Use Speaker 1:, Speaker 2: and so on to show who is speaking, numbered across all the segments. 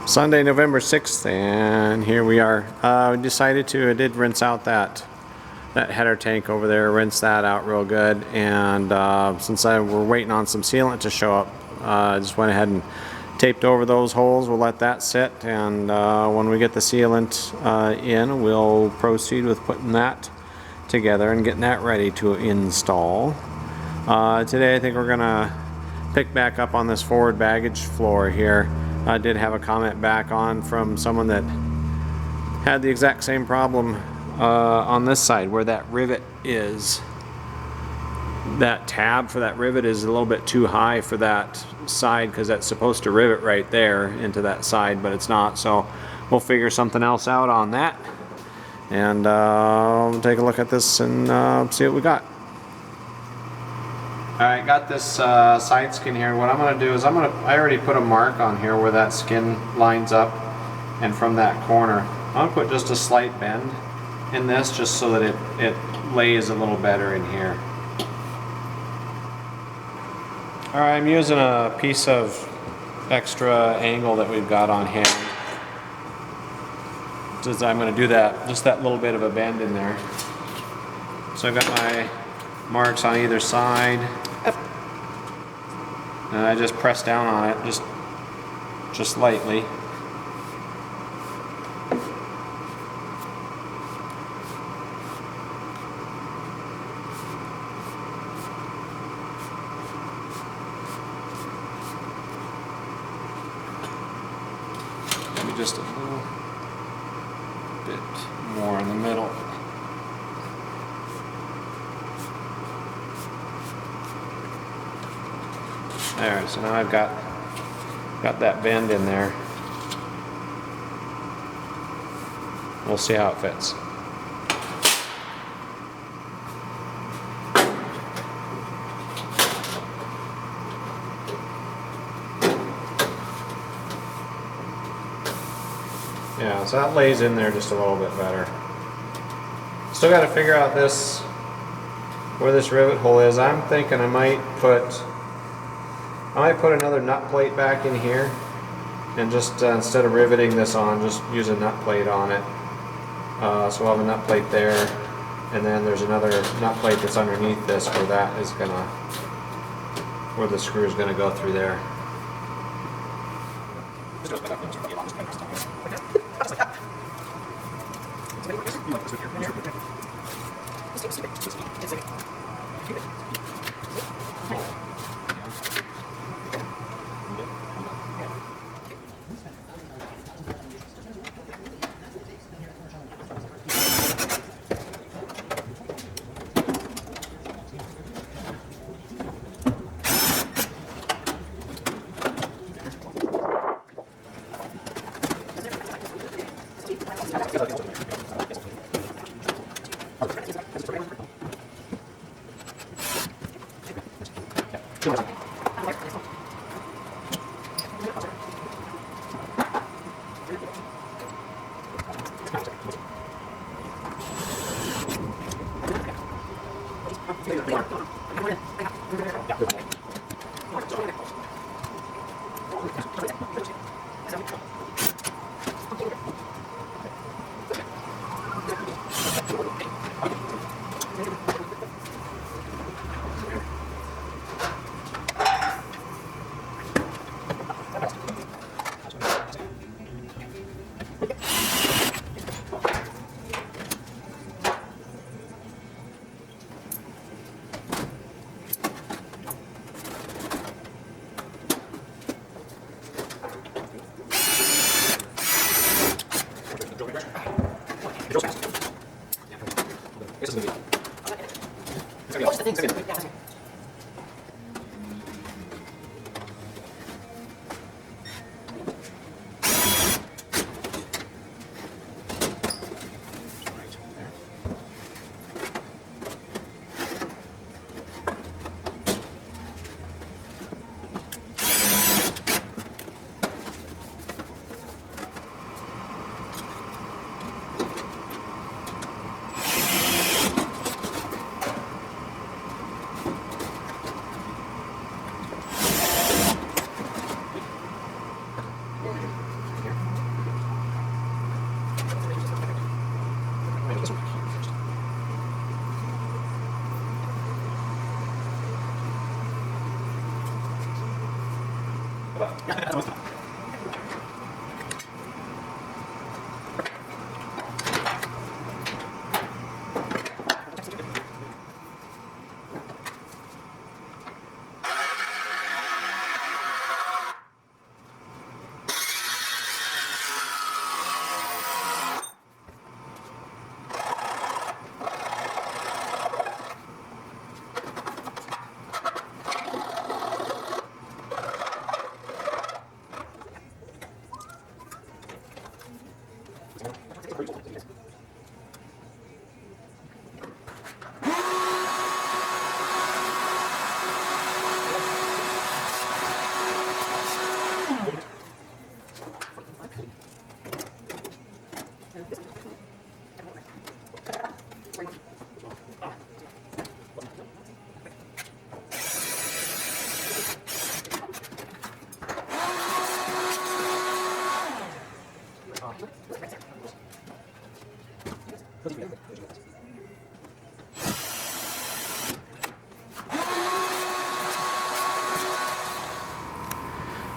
Speaker 1: Sunday, November 6th, and here we are. We decided to, I did rinse out that header tank over there, rinse that out real good, and since we're waiting on some sealant to show up, I just went ahead and taped over those holes. We'll let that sit, and when we get the sealant in, we'll proceed with putting that together and getting that ready to install. Today I think we're gonna pick back up on this forward baggage floor here. I did have a comment back on from someone that had the exact same problem on this side where that rivet is. That tab for that rivet is a little bit too high for that side because that's supposed to rivet right there into that side, but it's not. So we'll figure something else out on that, and take a look at this and see what we got. Alright, got this side skin here. What I'm going to do is I already put a mark on here where that skin lines up, and from that corner I'm going to put just a slight bend in this just so that it lays a little better in here. Alright, I'm using a piece of extra angle that we've got on hand. Just I'm going to do that, just that little bit of a bend in there. So I've got my marks on either side, and I just press down on it just lightly. Maybe just a little bit more in the middle. There, so now I've got that bend in there. We'll see how it fits. Yeah, so that lays in there just a little bit better. Still got to figure out where this rivet hole is. I'm thinking I might put another nut plate back in here, and just instead of riveting this on, just use a nut plate on it. So we'll have a nut plate there, and then there's another nut plate that's underneath this where the screw is gonna go through there.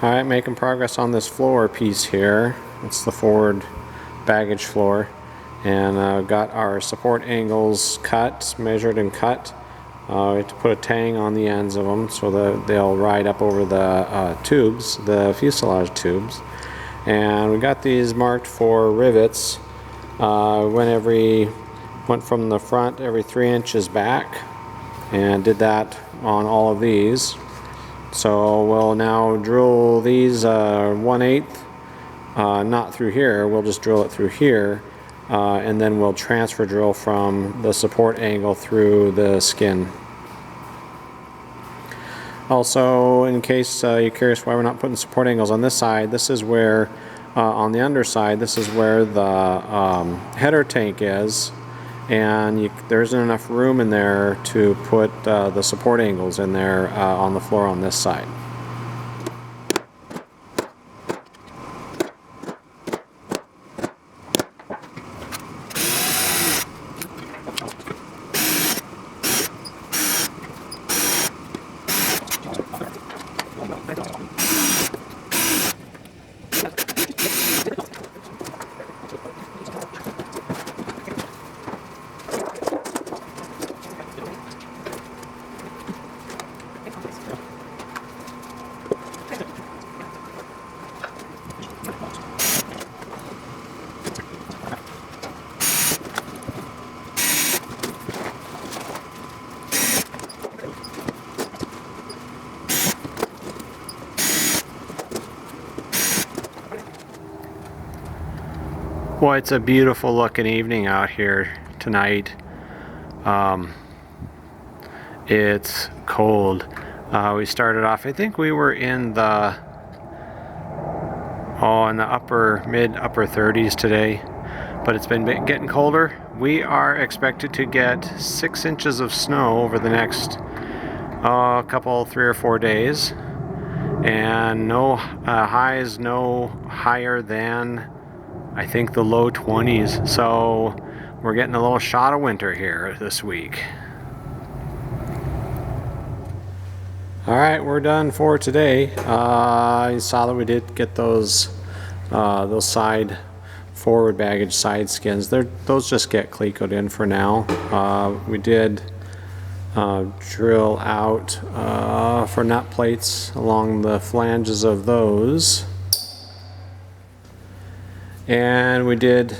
Speaker 1: All right, making progress on this floor piece here. It's the forward baggage floor, and got our support angles cut, measured and cut. We have to put a tang on the ends of them so that they'll ride up over the tubes, the fuselage tubes. And we got these marked for rivets. Went from the front every 3 inches back, and did that on all of these. So we'll now drill these 1/8, not through here, we'll just drill it through here, and then we'll transfer drill from the support angle through the skin. Also, in case you're curious why we're not putting support angles on this side, this is where, on the underside, this is where the header tank is, and there isn't enough room in there to put the support angles in there on the floor on this side. Well, it's a beautiful looking evening out here tonight. It's cold. We started off, I think we were in the mid-upper 30s today, but it's been getting colder. We are expected to get 6 inches of snow over the next 3 or 4 days, and no highs no higher than, I think, the low 20s. So we're getting a little shot of winter here this week. All right, we're done for today. You saw that we did get those side forward baggage side skins. Those just get clecoed in for now. We did drill out for nut plates along the flanges of those. And we did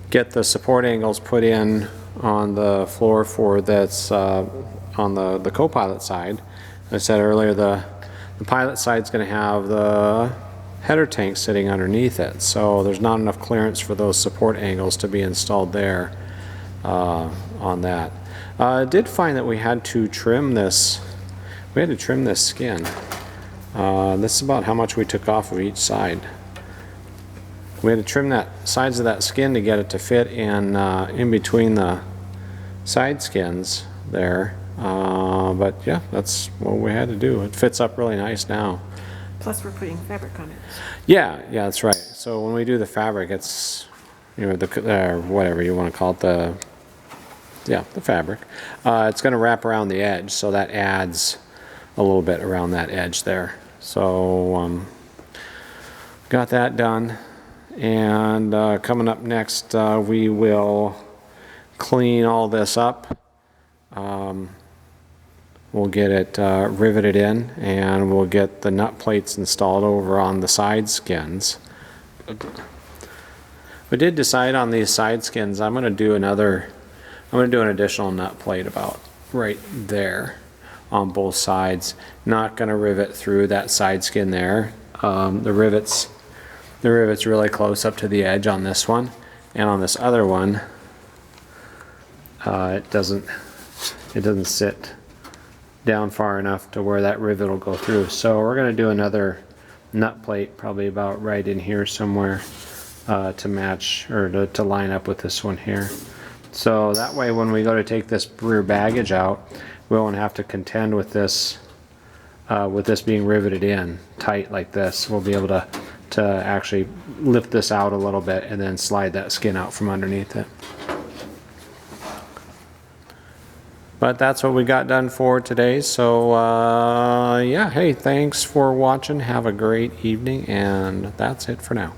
Speaker 1: get the support angles put in on the floor for that's on the co-pilot side. As I said earlier, the pilot side is going to have the header tank sitting underneath it, so there's not enough clearance for those support angles to be installed there on that. I did find that we had to trim this. We had to trim this skin. This is about how much we took off of each side. We had to trim that sides of that skin to get it to fit in between the side skins there. But yeah, that's what we had to do. It fits up really nice now.
Speaker 2: Plus we're putting fabric on it.
Speaker 1: Yeah, that's right. So when we do the fabric, it's, you know, the whatever you want to call it, the fabric. It's going to wrap around the edge, so that adds a little bit around that edge there. So got that done. And coming up next, we will clean all this up. We'll get it riveted in, and we'll get the nut plates installed over on the side skins. We did decide on these side skins, I'm going to do an additional nut plate about right there on both sides. Not going to rivet through that side skin there. The rivet's really close up to the edge on this one, and on this other one, it doesn't sit down far enough to where that rivet will go through. So we're going to do another nut plate, probably about right in here somewhere, to match or to line up with this one here. So that way when we go to take this rear baggage out, we won't have to contend with this being riveted in tight like this. We'll be able to actually lift this out a little bit and then slide that skin out from underneath it. But that's what we got done for today. So yeah, hey, thanks for watching. Have a great evening, and that's it for now.